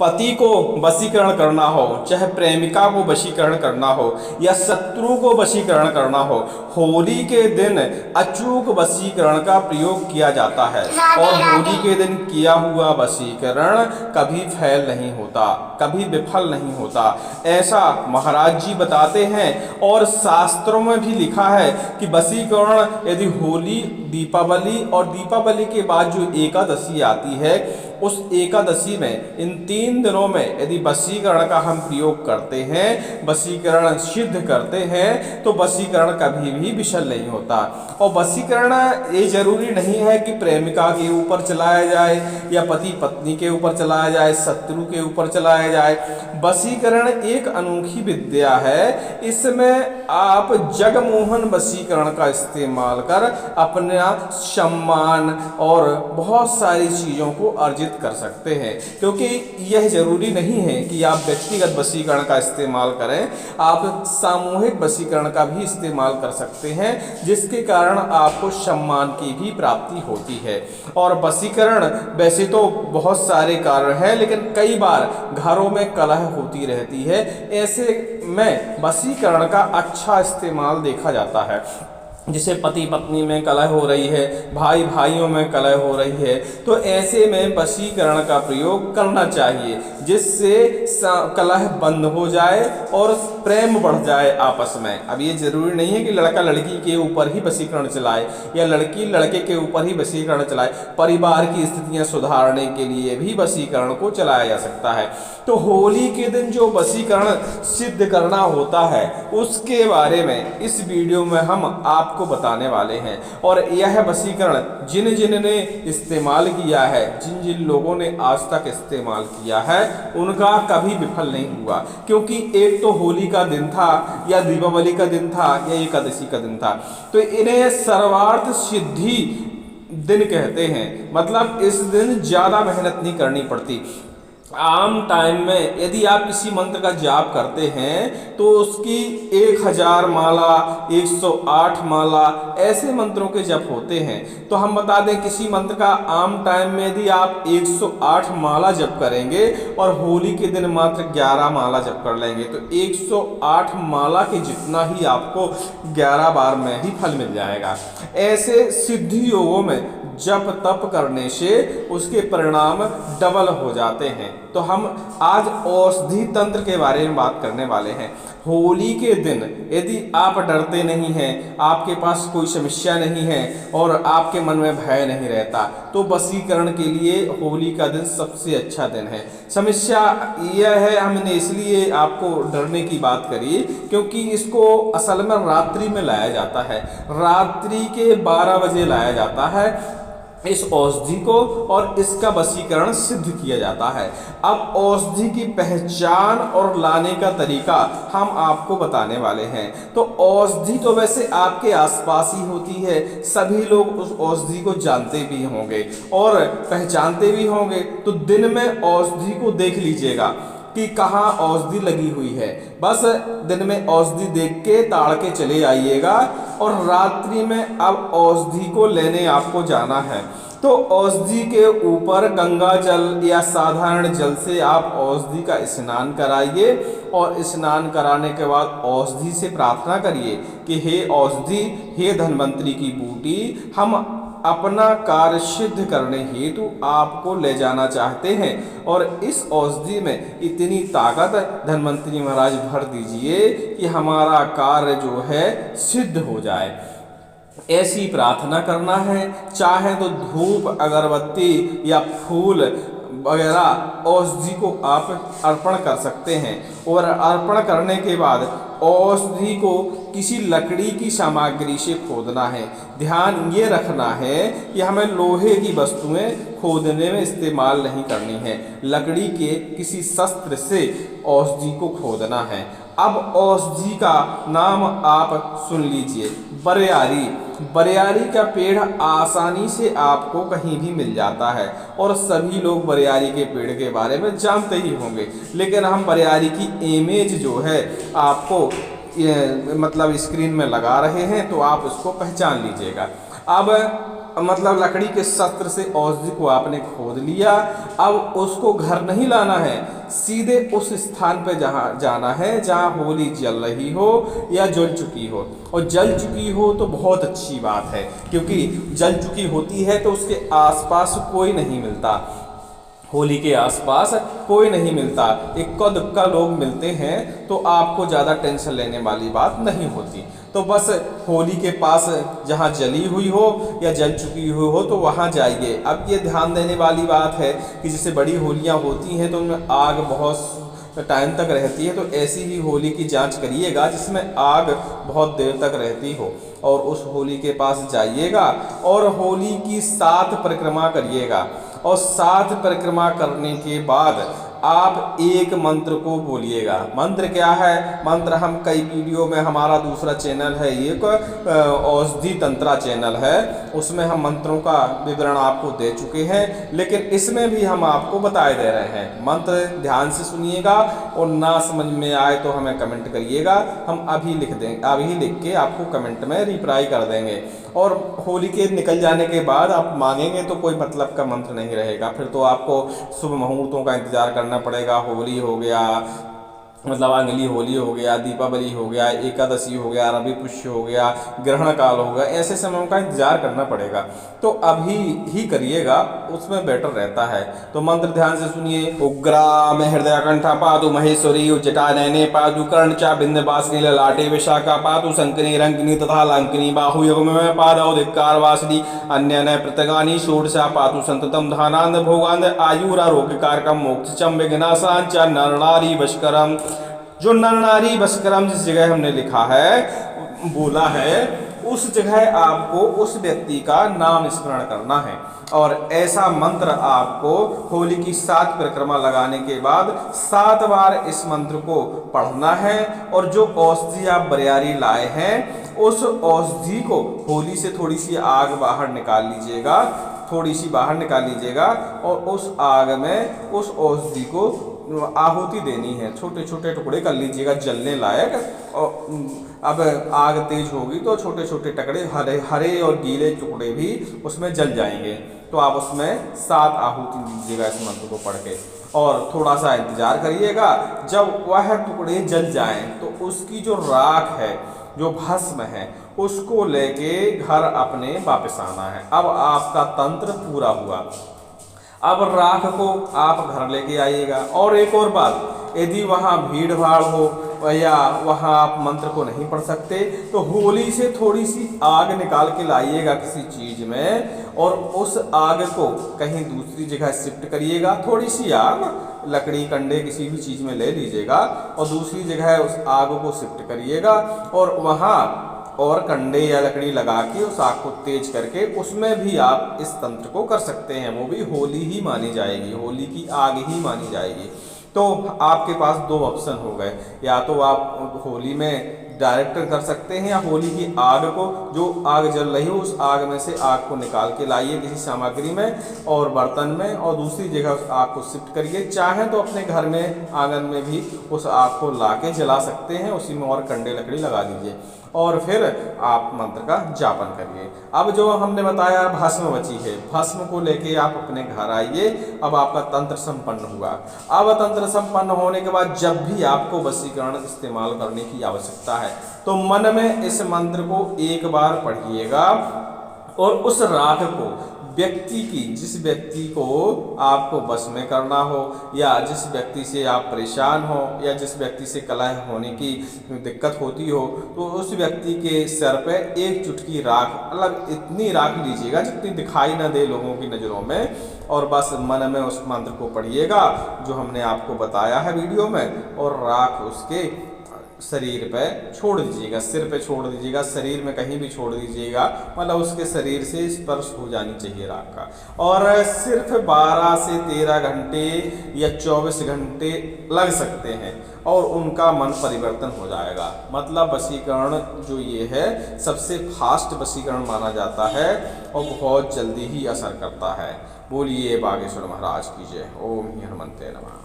पति को वशीकरण करना हो, चाहे प्रेमिका को वशीकरण करना हो या शत्रु को वशीकरण करना हो, होली के दिन अचूक वशीकरण का प्रयोग किया जाता है। और होली के दिन किया हुआ वशीकरण कभी फेल नहीं होता, कभी विफल नहीं होता, ऐसा महाराज जी बताते हैं। और शास्त्रों में भी लिखा है कि वशीकरण यदि होली, दीपावली और दीपावली के बाद जो एकादशी आती है, उस एकादशी में इन 3 दिनों में यदि वशीकरण का हम प्रयोग करते हैं, वशीकरण सिद्ध करते हैं, तो वशीकरण कभी भी विफल नहीं होता। और वशीकरण ये जरूरी नहीं है कि प्रेमिका के ऊपर चलाया जाए या पति पत्नी के ऊपर चलाया जाए, शत्रु के ऊपर चलाया जाए। वशीकरण एक अनोखी विद्या है। इसमें आप जगमोहन वशीकरण का इस्तेमाल कर अपना सम्मान और बहुत सारी चीज़ों को अर्जित कर सकते हैं। क्योंकि यह जरूरी नहीं है कि आप व्यक्तिगत वशीकरण का इस्तेमाल करें, आप सामूहिक वशीकरण का भी इस्तेमाल कर सकते हैं, जिसके कारण आपको सम्मान की भी प्राप्ति होती है। और वशीकरण वैसे तो बहुत सारे कारण हैं, लेकिन कई बार घरों में कलह होती रहती है, ऐसे में वशीकरण का अच्छा इस्तेमाल देखा जाता है। जिसे पति पत्नी में कलह हो रही है, भाई भाइयों में कलह हो रही है, तो ऐसे में वशीकरण का प्रयोग करना चाहिए, जिससे कलह बंद हो जाए और प्रेम बढ़ जाए आपस में। अब ये जरूरी नहीं है कि लड़का लड़की के ऊपर ही वशीकरण चलाए या लड़की लड़के के ऊपर ही वशीकरण चलाए, परिवार की स्थितियां सुधारने के लिए भी वशीकरण को चलाया जा सकता है। तो होली के दिन जो वशीकरण सिद्ध करना होता है, उसके बारे में इस वीडियो में हम आपको बताने वाले हैं। और यह वशीकरण जिन जिन ने इस्तेमाल किया है, जिन जिन लोगों ने आज तक इस्तेमाल किया है, उनका कभी विफल नहीं हुआ। क्योंकि एक तो होली का दिन था या दीपावली का दिन था या एकादशी का दिन था, तो इन्हें सर्वार्थ सिद्धि दिन कहते हैं। मतलब इस दिन ज़्यादा मेहनत नहीं करनी पड़ती। आम टाइम में यदि आप किसी मंत्र का जाप करते हैं तो उसकी 1000 माला, 108 माला ऐसे मंत्रों के जप होते हैं। तो हम बता दें, किसी मंत्र का आम टाइम में यदि आप 108 माला जप करेंगे और होली के दिन मात्र 11 माला जप कर लेंगे, तो 108 माला के जितना ही आपको 11 बार में ही फल मिल जाएगा। ऐसे सिद्धि योगों में जप तप करने से उसके परिणाम डबल हो जाते हैं। तो हम आज औषधि तंत्र के बारे में बात करने वाले हैं। होली के दिन यदि आप डरते नहीं हैं, आपके पास कोई समस्या नहीं है और आपके मन में भय नहीं रहता, तो वशीकरण के लिए होली का दिन सबसे अच्छा दिन है। समस्या यह है, हमने इसलिए आपको डरने की बात करी क्योंकि इसको असल में रात्रि में लाया जाता है, रात्रि के 12 बजे लाया जाता है इस औषधि को, और इसका वशीकरण सिद्ध किया जाता है। अब औषधि की पहचान और लाने का तरीका हम आपको बताने वाले हैं। तो औषधि तो वैसे आपके आसपास ही होती है, सभी लोग उस औषधि को जानते भी होंगे और पहचानते भी होंगे। तो दिन में औषधि को देख लीजिएगा कि कहाँ औषधि लगी हुई है। बस दिन में औषधि देख के ताड़ के चले आइएगा और रात्रि में अब औषधि को लेने आपको जाना है। तो औषधि के ऊपर गंगा जल या साधारण जल से आप औषधि का स्नान कराइए और स्नान कराने के बाद औषधि से प्रार्थना करिए कि हे औषधि, हे धन्वंतरी की बूटी, हम अपना कार्य सिद्ध करने हेतु आपको ले जाना चाहते हैं और इस औषधि में इतनी ताकत धन्वंतरी महाराज भर दीजिए कि हमारा कार्य जो है सिद्ध हो जाए। ऐसी प्रार्थना करना है। चाहे तो धूप, अगरबत्ती या फूल वगैरह औषधि को आप अर्पण कर सकते हैं और अर्पण करने के बाद औषधि को किसी लकड़ी की सामग्री से खोदना है। ध्यान ये रखना है कि हमें लोहे की वस्तुएं खोदने में इस्तेमाल नहीं करनी है, लकड़ी के किसी शस्त्र से औषधि को खोदना है। अब औषधि का नाम आप सुन लीजिए, बरियारी। बरियारी का पेड़ आसानी से आपको कहीं भी मिल जाता है और सभी लोग बरियारी के पेड़ के बारे में जानते ही होंगे, लेकिन हम बरियारी की इमेज जो है आपको मतलब स्क्रीन में लगा रहे हैं, तो आप उसको पहचान लीजिएगा। अब मतलब लकड़ी के शस्त्र से औषधि को आपने खोद लिया। अब उसको घर नहीं लाना है, सीधे उस स्थान पे जहाँ जाना है जहाँ होली जल रही हो या जल चुकी हो। और जल चुकी हो तो बहुत अच्छी बात है, क्योंकि जल चुकी होती है तो उसके आसपास कोई नहीं मिलता, होली के आसपास कोई नहीं मिलता, इक्का दुक्का लोग मिलते हैं, तो आपको ज़्यादा टेंशन लेने वाली बात नहीं होती। तो बस होली के पास जहाँ जली हुई हो या जल चुकी हुई हो तो वहाँ जाइए। अब ये ध्यान देने वाली बात है कि जैसे बड़ी होलियाँ होती हैं तो उनमें आग बहुत टाइम तक रहती है, तो ऐसी ही होली की जांच करिएगा जिसमें आग बहुत देर तक रहती हो, और उस होली के पास जाइएगा और होली की 7 परिक्रमा करिएगा। और 7 परिक्रमा करने के बाद आप एक मंत्र को बोलिएगा। मंत्र क्या है? मंत्र हम कई वीडियो में, हमारा दूसरा चैनल है एक औषधि तंत्रा चैनल है, उसमें हम मंत्रों का विवरण आपको दे चुके हैं, लेकिन इसमें भी हम आपको बताए दे रहे हैं। मंत्र ध्यान से सुनिएगा और ना समझ में आए तो हमें कमेंट करिएगा, हम अभी लिख देंगे, अभी लिख के आपको कमेंट में रिप्लाई कर देंगे। और होली के निकल जाने के बाद आप मांगेंगे तो कोई मतलब का मंत्र नहीं रहेगा, फिर तो आपको शुभ मुहूर्तों का इंतजार करना पड़ेगा। होली हो गया, मतलब आंगली होली हो गया, दीपावली हो गया, एकादशी हो गया, रवि पुष्य हो गया, ग्रहण काल हो गया, ऐसे समयों का इंतजार करना पड़ेगा। तो अभी ही करिएगा, उसमें बेटर रहता है। तो मंत्र ध्यान से सुनिए। उग्राम हृदय कंठा पातु महेश्वरी जटा नयने पातु कर्ण चा बिंदवासिनी ललाटे विशाखा पातु शंकनी रंकिनी तथा लंकिनी बाहु युग में पादौ धिक्कार वासिनी अन्य नय प्रत्यगानी षोडशा पातु संततम धानांद भोगांद आयुरारोग्य कारकम मोक्ष चम विघ्नाशान च नरनारी वशकरम। जो नर नारी वशकरम जिस जगह हमने लिखा है, बोला है, उस जगह आपको उस व्यक्ति का नाम स्मरण करना है। और ऐसा मंत्र आपको होली की 7 परिक्रमा लगाने के बाद 7 बार इस मंत्र को पढ़ना है। और जो औषधि आप बरियारी लाए हैं, उस औषधि को होली से थोड़ी सी आग बाहर निकाल लीजिएगा, थोड़ी सी बाहर निकाल लीजिएगा, और उस आग में उस औषधि को आहुति देनी है। छोटे छोटे टुकड़े कर लीजिएगा जलने लायक। और अब आग तेज होगी तो छोटे छोटे टुकड़े, हरे और गीले टुकड़े भी उसमें जल जाएंगे। तो आप उसमें 7 आहुति दीजिएगा इस मंत्र को पढ़ के, और थोड़ा सा इंतजार करिएगा। जब वह टुकड़े जल जाएं तो उसकी जो राख है, जो भस्म है, उसको लेके घर अपने वापस आना है। अब आपका तंत्र पूरा हुआ। अब राख को आप घर लेके आइएगा। और एक और बात, यदि वहाँ भीड़ भाड़ हो या वहाँ आप मंत्र को नहीं पढ़ सकते, तो होली से थोड़ी सी आग निकाल के लाइएगा किसी चीज़ में, और उस आग को कहीं दूसरी जगह शिफ्ट करिएगा। थोड़ी सी आग, लकड़ी कंडे किसी भी चीज़ में ले लीजिएगा और दूसरी जगह उस आग को शिफ्ट करिएगा, और वहाँ और कंडे या लकड़ी लगा के उस आग को तेज करके उसमें भी आप इस तंत्र को कर सकते हैं। वो भी होली ही मानी जाएगी, होली की आग ही मानी जाएगी। तो आपके पास 2 ऑप्शन हो गए, या तो आप होली में डायरेक्ट कर सकते हैं, या होली की आग को, जो आग जल रही हो उस आग में से आग को निकाल के लाइए किसी सामग्री में और बर्तन में, और दूसरी जगह उस आग को शिफ्ट करिए। चाहें तो अपने घर में आंगन में भी उस आग को ला के जला सकते हैं, उसी में और कंडे लकड़ी लगा दीजिए, और फिर आप मंत्र का जापन करिए। अब जो हमने बताया भस्म बची है, भस्म को लेके आप अपने घर आइए। अब आपका तंत्र संपन्न हुआ। अब तंत्र संपन्न होने के बाद जब भी आपको वशीकरण इस्तेमाल करने की आवश्यकता है, तो मन में इस मंत्र को एक बार पढ़िएगा, और उस राख को व्यक्ति की, जिस व्यक्ति को आपको वश में करना हो, या जिस व्यक्ति से आप परेशान हो, या जिस व्यक्ति से कलह होने की दिक्कत होती हो, तो उस व्यक्ति के सर पे एक चुटकी राख, मतलब इतनी राख लीजिएगा जितनी दिखाई ना दे लोगों की नज़रों में, और बस मन में उस मंत्र को पढ़िएगा जो हमने आपको बताया है वीडियो में, और राख उसके शरीर पे छोड़ दीजिएगा, सिर पे छोड़ दीजिएगा, शरीर में कहीं भी छोड़ दीजिएगा, मतलब उसके शरीर से स्पर्श हो जानी चाहिए राख का। और सिर्फ 12 से 13 घंटे या 24 घंटे लग सकते हैं, और उनका मन परिवर्तन हो जाएगा। मतलब वशीकरण जो ये है सबसे फास्ट वशीकरण माना जाता है, और बहुत जल्दी ही असर करता है। बोलिए बागेश्वर महाराज की जय। ओम हनुमंते नमः।